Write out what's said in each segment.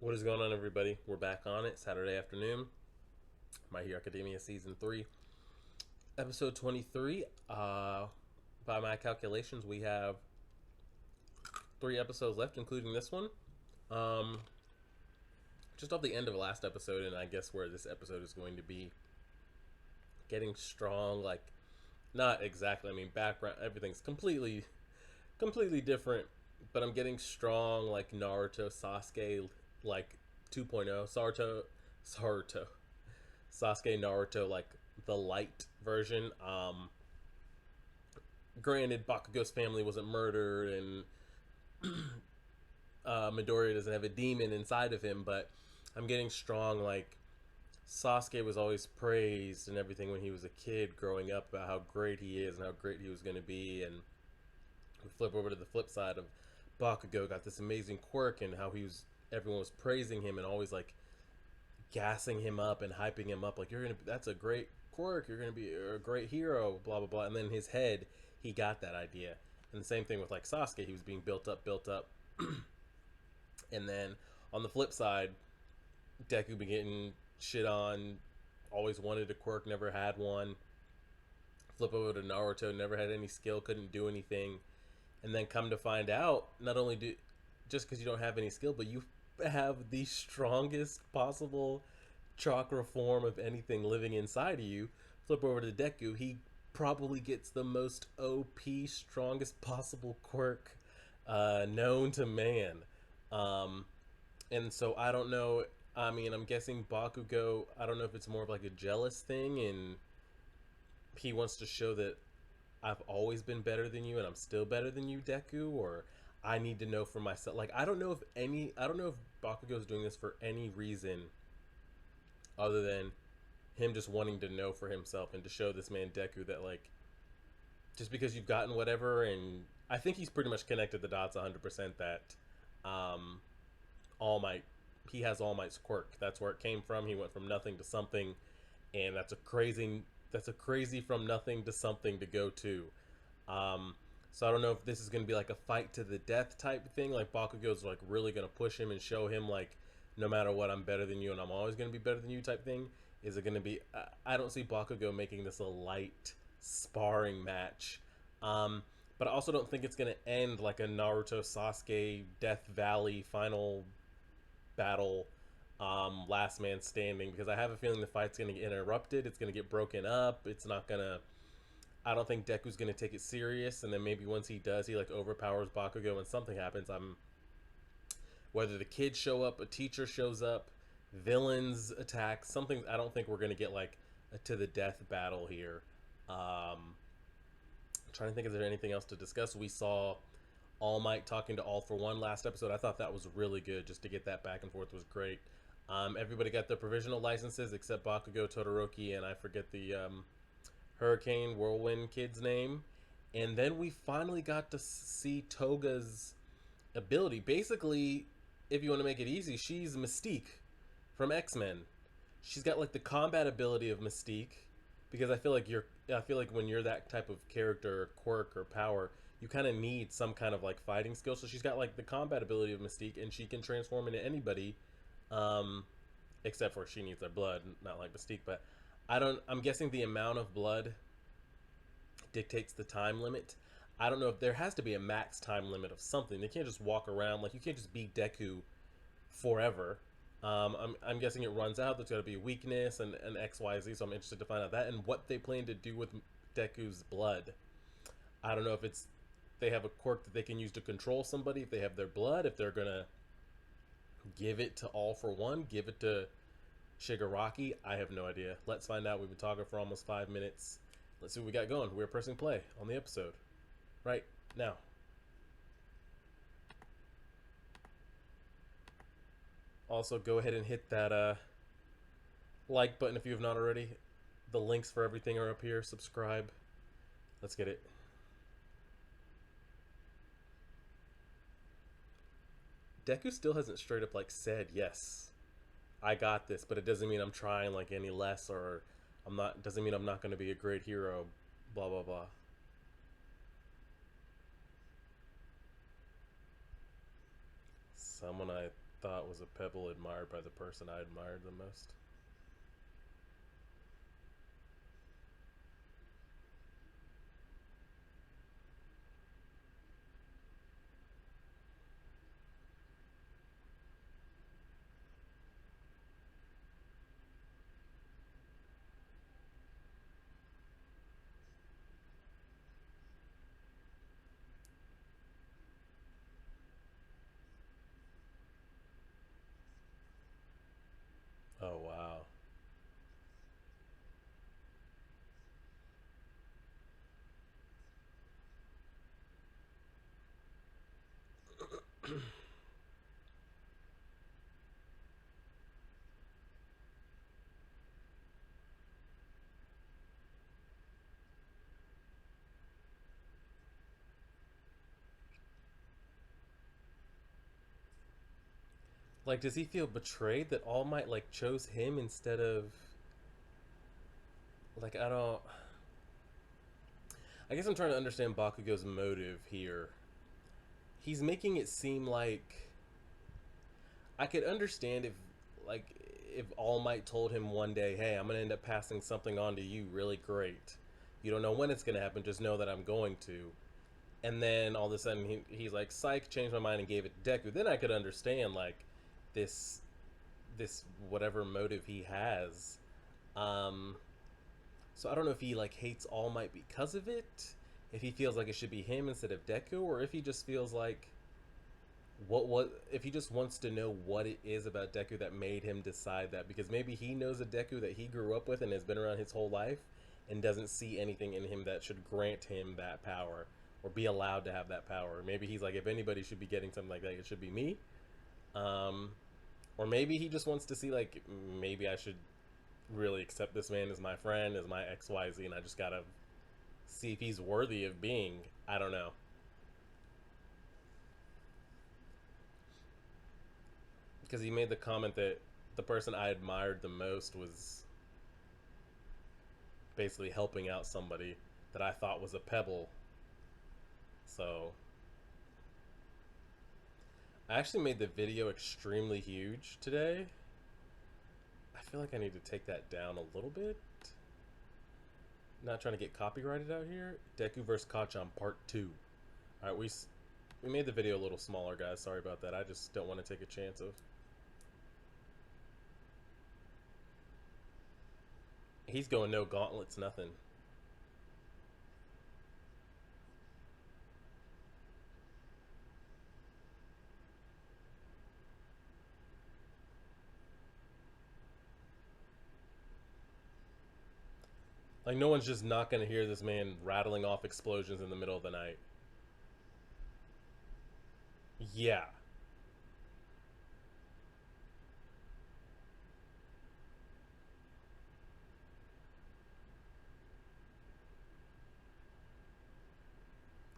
What is going on, everybody? We're back on it Saturday afternoon. My Hero Academia Season 3, Episode 23. By my calculations, we have 3 episodes left, including this one. Um, just off the end of the last episode, and I guess where this episode is going to be getting strong. Like, not exactly. I mean, background, everything's completely different. But I'm getting strong, like Naruto, Sasuke, like 2.0, Saruto, Sasuke, Naruto, like the light version. Granted, Bakugo's family wasn't murdered, and Midoriya doesn't have a demon inside of him, but I'm getting strong. Like Sasuke was always praised and everything when he was a kid, growing up, about how great he is and how great he was going to be. And we flip over to the flip side of Bakugo, got this amazing quirk, and how everyone was praising him and always like gassing him up and hyping him up, like that's a great quirk, you're gonna be a great hero, blah blah blah. And then in his head, he got that idea. And the same thing with like Sasuke, he was being built up, and then on the flip side, Deku be getting shit on, always wanted a quirk, never had one. Flip over to Naruto, never had any skill, couldn't do anything, and then come to find out, not only do just because you don't have any skill, but you have the strongest possible chakra form of anything living inside of you. Flip over to Deku, he probably gets the most OP, strongest possible quirk known to man. Um, and so I don't know. I mean, I'm guessing Bakugo, I don't know if it's more of like a jealous thing, and he wants to show that I've always been better than you and I'm still better than you, Deku, or I need to know for myself. Like, I don't know if Bakugo's doing this for any reason other than him just wanting to know for himself and to show this man Deku that, like, just because you've gotten whatever. And I think he's pretty much connected the dots 100% that um, All Might, he has All Might's quirk. That's where it came from. He went from nothing to something, and that's a crazy from nothing to something to go to. Um, so I don't know if this is going to be like a fight to the death type thing. Like Bakugo's like really going to push him and show him like, no matter what, I'm better than you and I'm always going to be better than you type thing. Is it going to be? I don't see Bakugo making this a light sparring match. Um, but I also don't think it's going to end like a Naruto Sasuke Death Valley final battle, last man standing, because I have a feeling the fight's going to get interrupted. It's going to get broken up. It's not going to. I don't think Deku's gonna take it serious, and then maybe once he does, he like overpowers Bakugo, and something happens. Whether the kids show up, a teacher shows up, villains attack, something. I don't think we're gonna get like a to the death battle here. I'm trying to think, is there anything else to discuss? We saw All Might talking to All for One last episode. I thought that was really good. Just to get that back and forth was great. Everybody got their provisional licenses except Bakugo, Todoroki, and I forget the Hurricane Whirlwind kid's name. And then we finally got to see Toga's ability. Basically, if you want to make it easy, she's Mystique from X-Men. She's got like the combat ability of Mystique, because I feel like when you're that type of character, or quirk or power, you kind of need some kind of like fighting skill. So she's got like the combat ability of Mystique, and she can transform into anybody, um, except for she needs their blood, not like Mystique. But I'm guessing the amount of blood dictates the time limit. I don't know if there has to be a max time limit of something. They can't just walk around, like you can't just be Deku forever. I'm guessing it runs out. There's got to be a weakness and XYZ. So I'm interested to find out that and what they plan to do with Deku's blood. I don't know if they have a quirk that they can use to control somebody. If they have their blood, if they're gonna give it to All for One, give it to Shigaraki, I have no idea. Let's find out. We've been talking for almost 5 minutes. Let's see what we got going. We're pressing play on the episode right now. Also, go ahead and hit that like button if you have not already. The links for everything are up here. Subscribe. Let's get it. Deku still hasn't straight up like said, yes, I got this, but it doesn't mean I'm trying like any less, or I'm not, doesn't mean I'm not going to be a great hero, blah blah blah. Someone I thought was a pebble admired by the person I admired the most. Oh, wow. Like, does he feel betrayed that All Might, like, chose him instead of. Like, I don't. I guess I'm trying to understand Bakugo's motive here. He's making it seem like I could understand if, like, if All Might told him one day, "Hey, I'm gonna end up passing something on to you really great. You don't know when it's gonna happen, just know that I'm going to." And then all of a sudden he's like, "Psych," changed my mind and gave it to Deku. Then I could understand like this this whatever motive he has. Um, so I don't know if he like hates All Might because of it, if he feels like it should be him instead of Deku, or if he just feels like what if he just wants to know what it is about Deku that made him decide that, because maybe he knows a Deku that he grew up with and has been around his whole life and doesn't see anything in him that should grant him that power or be allowed to have that power. Maybe he's like, if anybody should be getting something like that, it should be me. Um, or maybe he just wants to see like maybe I should really accept this man as my friend, as my XYZ, and I just gotta see if he's worthy of being. I don't know. Because he made the comment that the person I admired the most was basically helping out somebody that I thought was a pebble. So I actually made the video extremely huge today. I feel like I need to take that down a little bit. Not trying to get copyrighted out here. Deku vs. Kacchan Part 2. Alright, we made the video a little smaller, guys. Sorry about that. I just don't want to take a chance of. He's going no gauntlets, nothing. Like, no one's just not going to hear this man rattling off explosions in the middle of the night. Yeah.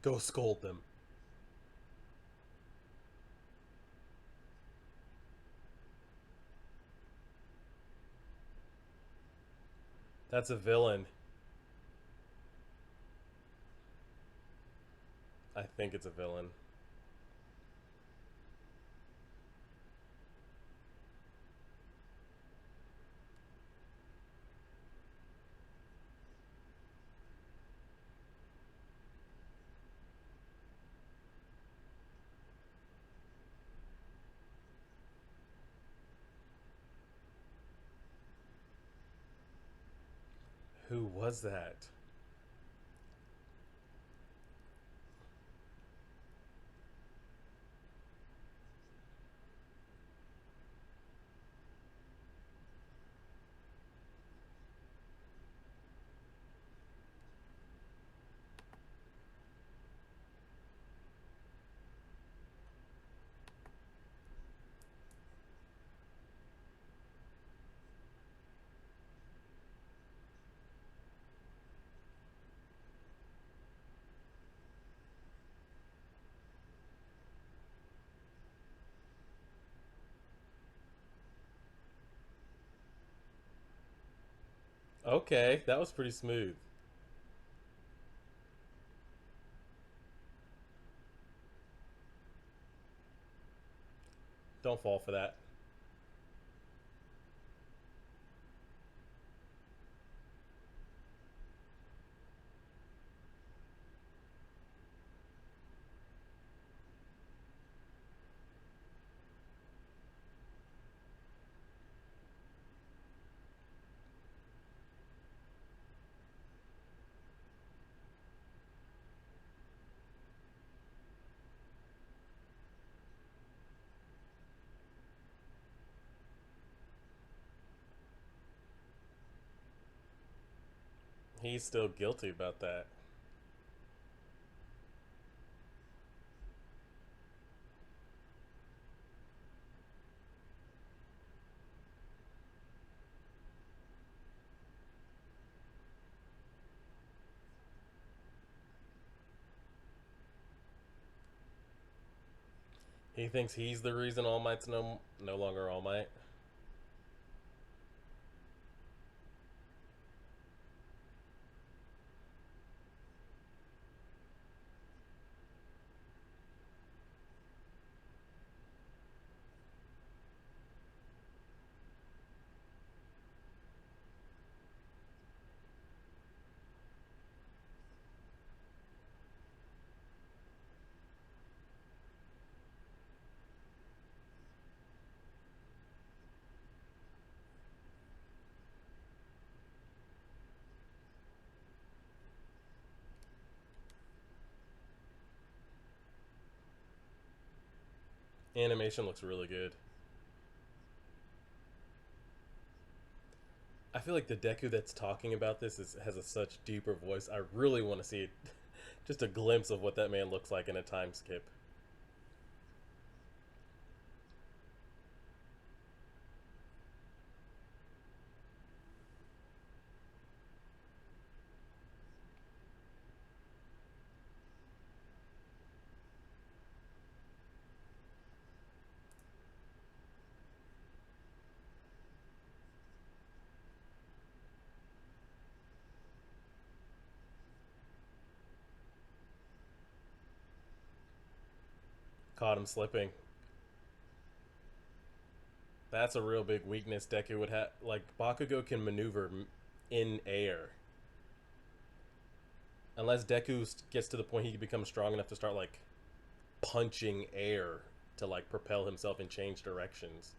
Go scold them. That's a villain. I think it's a villain. Who was that? Okay, that was pretty smooth. Don't fall for that. He's still guilty about that. He thinks he's the reason All Might's no longer All Might. Animation looks really good. I feel like the Deku that's talking about this has a such deeper voice. I really want to see it, just a glimpse of what that man looks like in a time skip. Caught him slipping. That's a real big weakness Deku would have. Like, Bakugo can maneuver in air. Unless Deku gets to the point he becomes strong enough to start, like, punching air to, like, propel himself and change directions.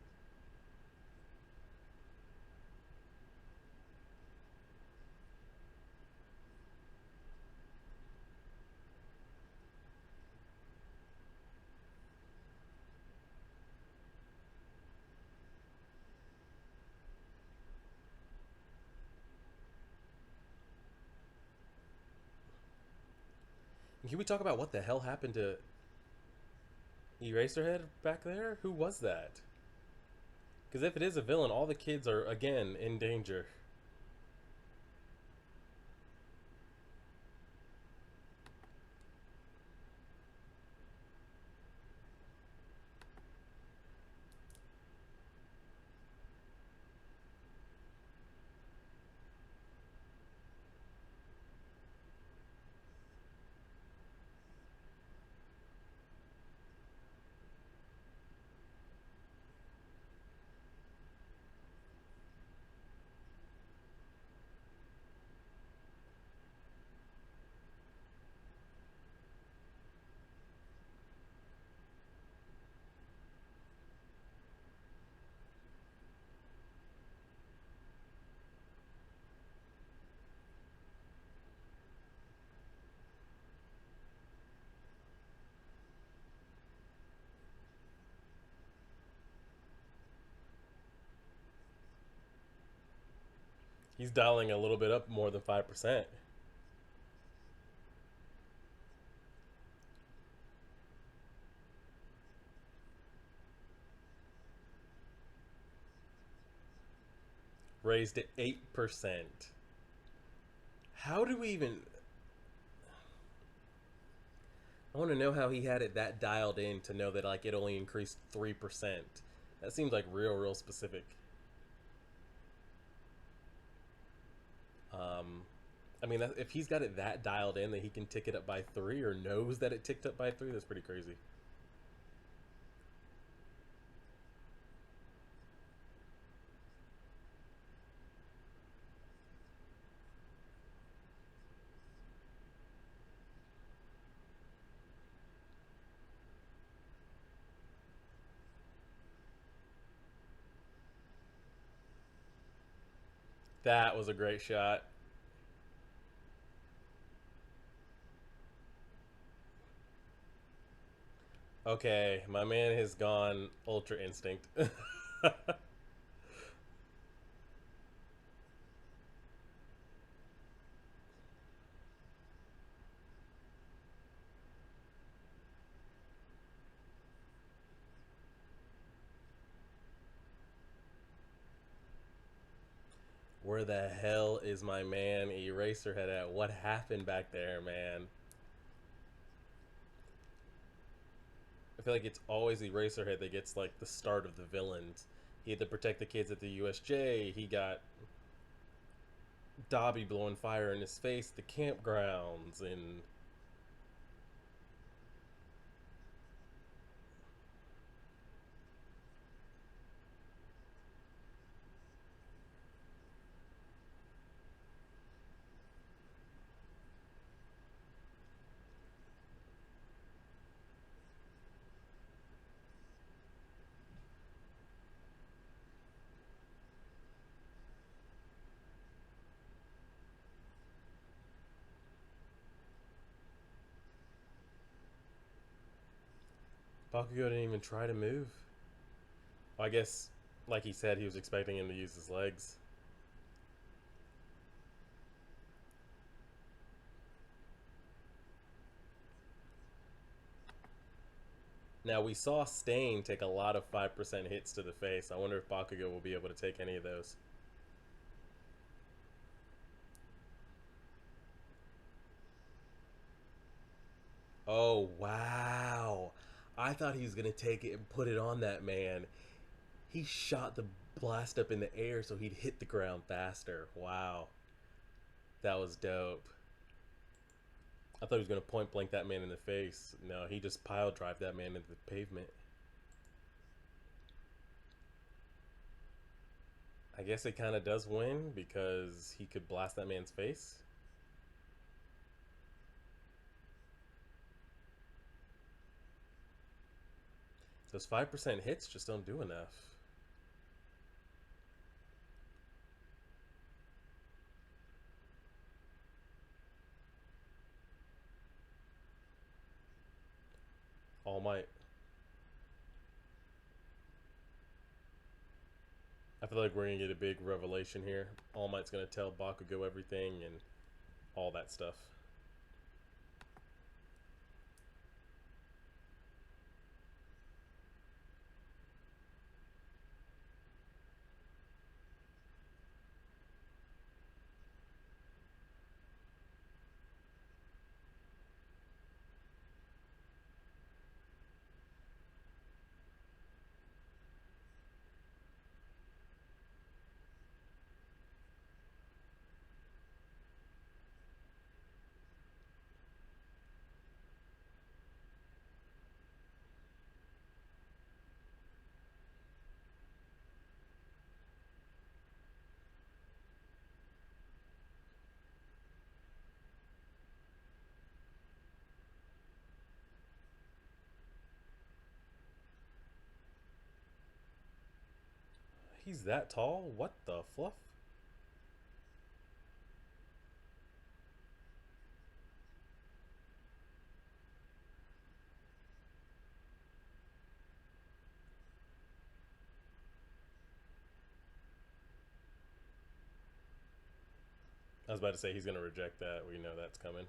Can we talk about what the hell happened to Eraserhead back there? Who was that? Because if it is a villain, all the kids are, again, in danger. He's dialing a little bit up more than 5%. Raised to 8%. How do we even. I want to know how he had it that dialed in to know that, like, it only increased 3%. That seems like real specific. Um, I mean, if he's got it that dialed in that he can tick it up by 3 or knows that it ticked up by 3, that's pretty crazy. That was a great shot. Okay, my man has gone Ultra Instinct. Where the hell is my man Eraserhead at? What happened back there, man? I feel like it's always Eraserhead that gets like the start of the villains. He had to protect the kids at the USJ. He got Dobby blowing fire in his face at the campgrounds, and Bakugo didn't even try to move. Well, I guess, like he said, he was expecting him to use his legs. Now, we saw Stain take a lot of 5% hits to the face. I wonder if Bakugo will be able to take any of those. Oh, wow. I thought he was going to take it and put it on that man. He shot the blast up in the air so he'd hit the ground faster. Wow. That was dope. I thought he was going to point blank that man in the face. No, he just pile drive that man into the pavement. I guess it kind of does win because he could blast that man's face. Those 5% hits just don't do enough. All Might. I feel like we're going to get a big revelation here. All Might's going to tell Bakugo everything and all that stuff. He's that tall? What the fluff? I was about to say he's going to reject that. We know that's coming.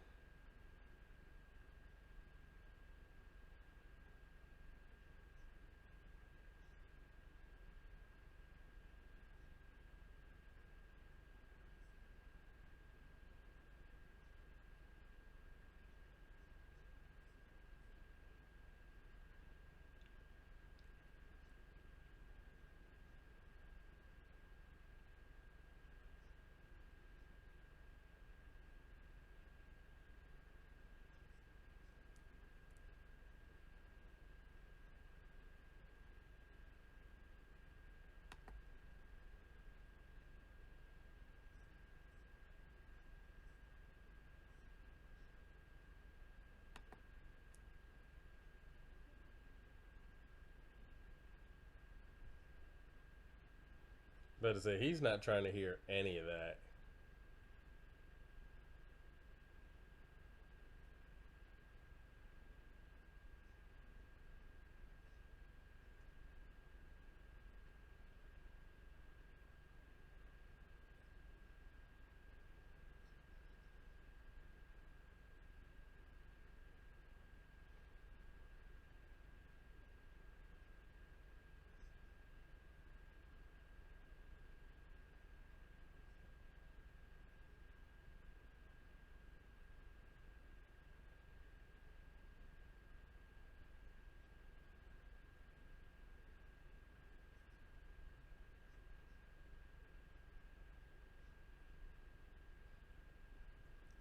But to say he's not trying to hear any of that.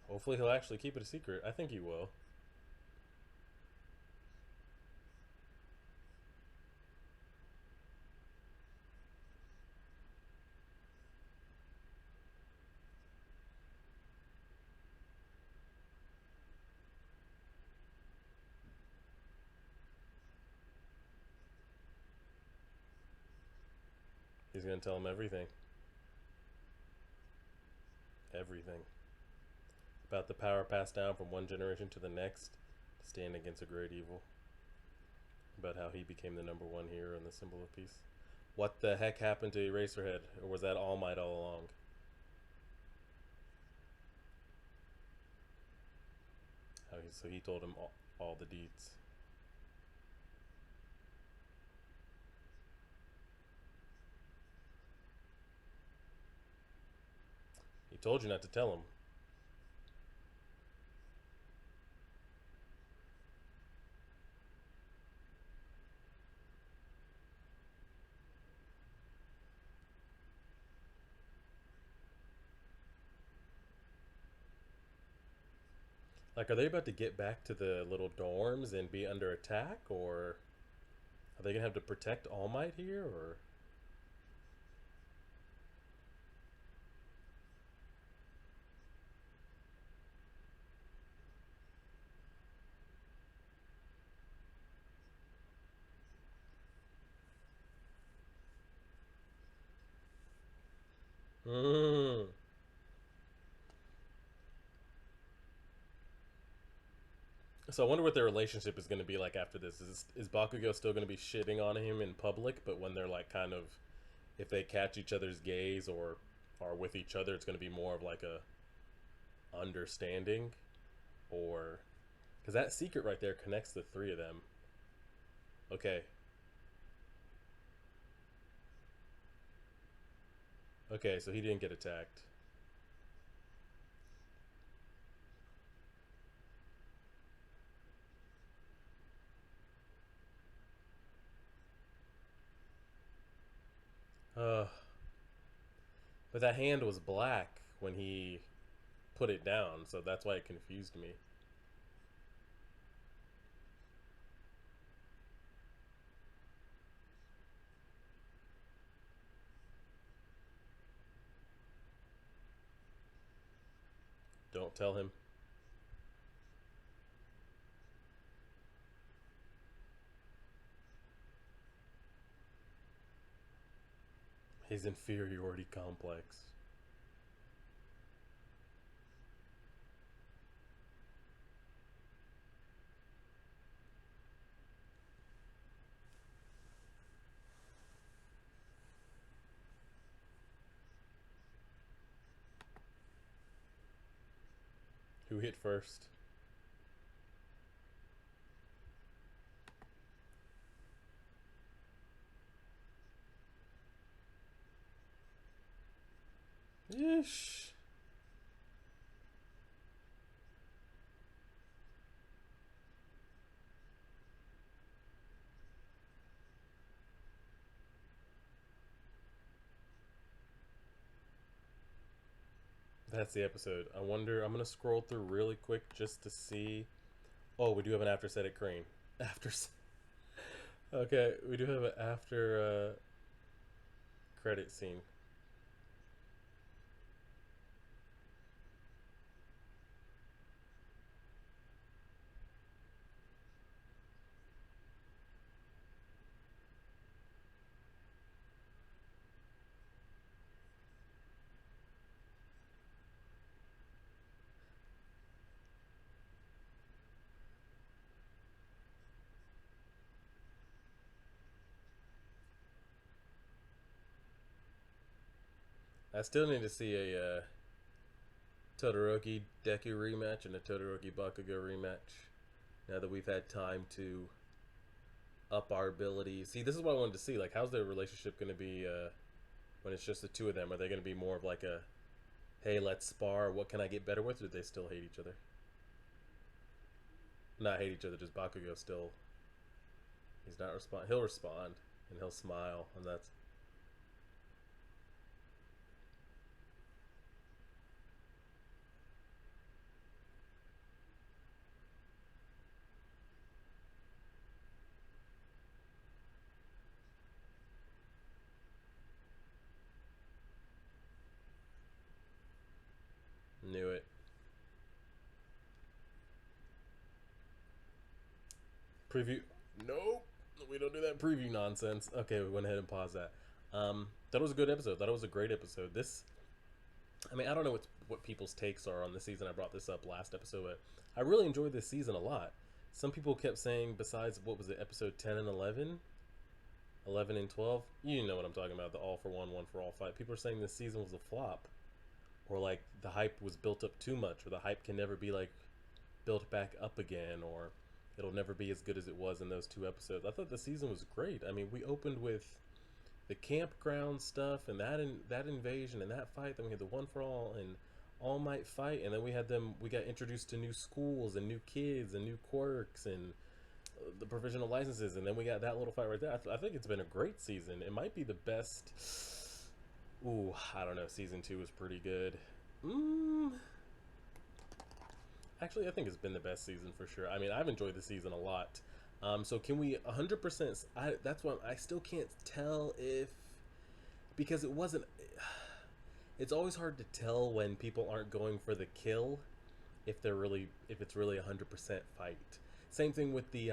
Hopefully he'll actually keep it a secret. I think he will. He's gonna tell him everything. Everything. About the power passed down from one generation to the next to stand against a great evil. About how he became the number one hero and the symbol of peace. What the heck happened to Eraserhead? Or was that All Might all along? So he told him all the deeds. He told you not to tell him. Like, are they about to get back to the little dorms and be under attack? Or are they going to have to protect All Might here? Or. Mm. So I wonder what their relationship is going to be like after this. Is Bakugo still going to be shitting on him in public, but when they're like kind of, if they catch each other's gaze or are with each other, it's going to be more of like a understanding, or because that secret right there connects the three of them. Okay, okay, so he didn't get attacked. Uh, but that hand was black when he put it down, so that's why it confused me. Don't tell him. His inferiority complex. Who hit first? Yeesh. That's the episode. I wonder. I'm gonna scroll through really quick just to see. Oh, we do have an after set at Crane. After. Okay, we do have an after credit scene. I still need to see a Todoroki Deku rematch and a Todoroki Bakugo rematch. Now that we've had time to up our abilities. See, this is what I wanted to see. Like, how's their relationship going to be when it's just the two of them? Are they going to be more of like a, hey, let's spar. What can I get better with? Or do they still hate each other? Not hate each other. Just Bakugo still. He's not respond. He'll respond and he'll smile, and that's knew it. Preview. Nope. We don't do that preview nonsense. Okay, we went ahead and paused that. That was a good episode. That was a great episode. This, I mean, I don't know what people's takes are on the season. I brought this up last episode, but I really enjoyed this season a lot. Some people kept saying, besides what was it, episode 10 and 11, 11 and 12. You know what I'm talking about, the all for one for all fight. People are saying this season was a flop, or like the hype was built up too much, or the hype can never be like built back up again, or it'll never be as good as it was in those two episodes. I thought the season was great. I mean, we opened with the campground stuff and that invasion and that fight. Then we had the one for all and All Might fight, and then we had them. We got introduced to new schools and new kids and new quirks and the provisional licenses, and then we got that little fight right there. I think it's been a great season. It might be the best. Ooh, I don't know. Season 2 was pretty good. Mm, Actually, I think it's been the best season for sure. I mean, I've enjoyed the season a lot. So can we 100%? That's why I still can't tell if, because it wasn't. It's always hard to tell when people aren't going for the kill, if it's really 100% fight. Same thing with the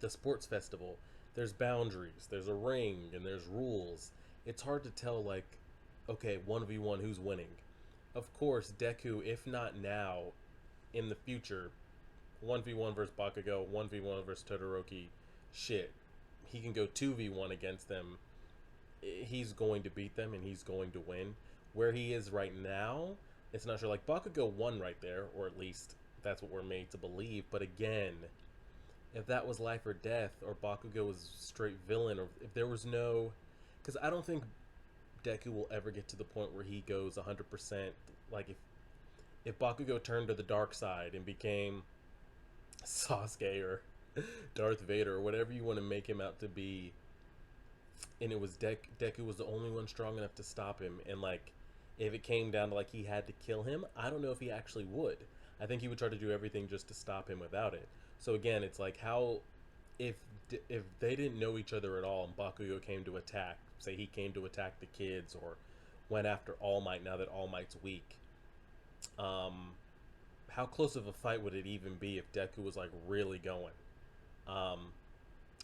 sports festival. There's boundaries, there's a ring, and there's rules. It's hard to tell, like, okay, 1v1, who's winning. Of course, Deku, if not now, in the future, 1v1 versus Bakugo, 1v1 versus Todoroki, shit, he can go 2v1 against them. He's going to beat them and he's going to win. Where he is right now, it's not sure. Like, Bakugo won right there, or at least that's what we're made to believe. But again, if that was life or death, or Bakugo was straight villain, or if there was no, because I don't think Deku will ever get to the point where he goes 100%. Like, if Bakugo turned to the dark side and became Sasuke or Darth Vader or whatever you want to make him out to be, and it was Deku was the only one strong enough to stop him, and like, if it came down to like he had to kill him, I don't know if he actually would. I think he would try to do everything just to stop him without it. So again, it's like, how, if if they didn't know each other at all and Bakugo came to attack, say he came to attack the kids or went after All Might now that All Might's weak, um, how close of a fight would it even be if Deku was like really going? Um,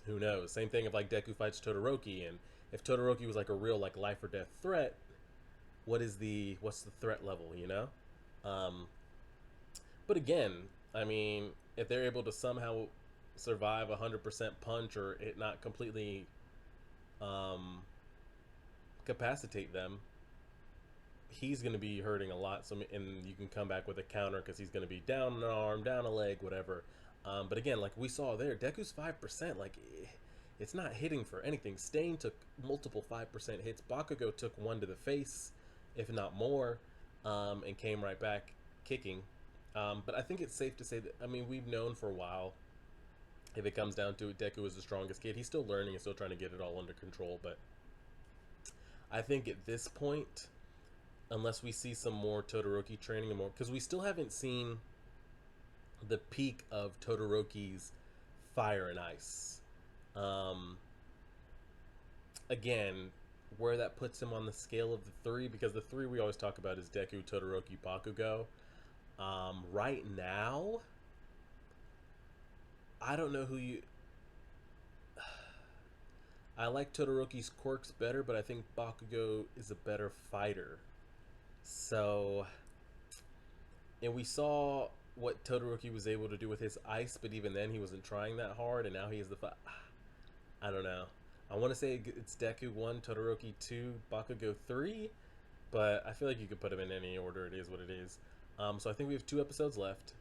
who knows? Same thing if like Deku fights Todoroki, and if Todoroki was like a real like life or death threat, what's the threat level? You know? Um, but again, I mean, if they're able to somehow survive 100% punch or it not completely um, capacitate them, he's going to be hurting a lot. So, and you can come back with a counter because he's going to be down an arm, down a leg, whatever. But again, like we saw there, Deku's 5%. Like, it's not hitting for anything. Stain took multiple 5% hits. Bakugo took one to the face, if not more, and came right back kicking. But I think it's safe to say that, I mean, we've known for a while, if it comes down to it, Deku is the strongest kid. He's still learning and still trying to get it all under control. But I think at this point, unless we see some more Todoroki training and more, because we still haven't seen the peak of Todoroki's fire and ice. Um, Again, where that puts him on the scale of the three, because the three we always talk about is Deku, Todoroki, Bakugo. Right now, I don't know who you. I like Todoroki's quirks better, but I think Bakugo is a better fighter. So, and we saw what Todoroki was able to do with his ice, but even then he wasn't trying that hard, and now he has the. I don't know. I want to say it's Deku 1, Todoroki 2, Bakugo 3, but I feel like you could put them in any order. It is what it is. So I think we have 2 episodes left.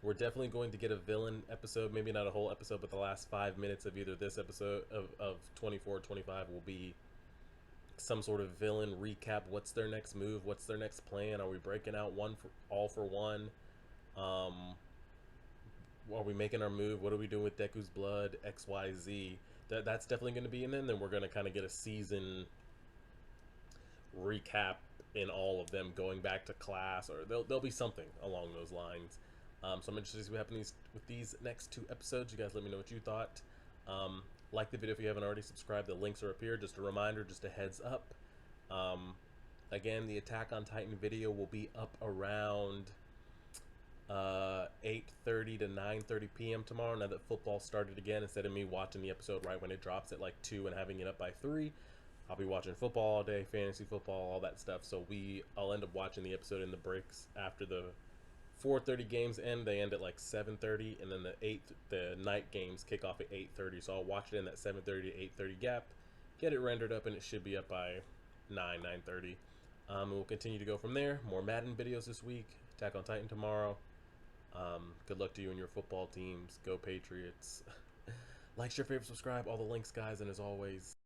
We're definitely going to get a villain episode, maybe not a whole episode, but the last 5 minutes of either this episode of 24 or 25 will be some sort of villain recap. What's their next move? What's their next plan? Are we breaking out one for all for one? Um, are we making our move? What are we doing with Deku's blood? XYZ. That's definitely going to be in there. And then we're going to kind of get a season recap in all of them, going back to class, or there'll be something along those lines. So I'm interested to see what happens with these next 2 episodes. You guys let me know what you thought. Like the video if you haven't already subscribed. The links are up here. Just a reminder, just a heads up. Again, the Attack on Titan video will be up around 8:30 to 9:30 p.m. tomorrow. Now that football started again, instead of me watching the episode right when it drops at like 2 and having it up by 3, I'll be watching football all day, fantasy football, all that stuff. So I'll end up watching the episode in the breaks after the 4:30 games end. They end at like 7:30, and then the night games kick off at 8:30. So I'll watch it in that 7:30 to 8:30 gap, get it rendered up, and it should be up by 9:30. And we'll continue to go from there. More Madden videos this week. Attack on Titan tomorrow. Good luck to you and your football teams. Go Patriots. Like, share, favorite, subscribe. All the links, guys. And as always,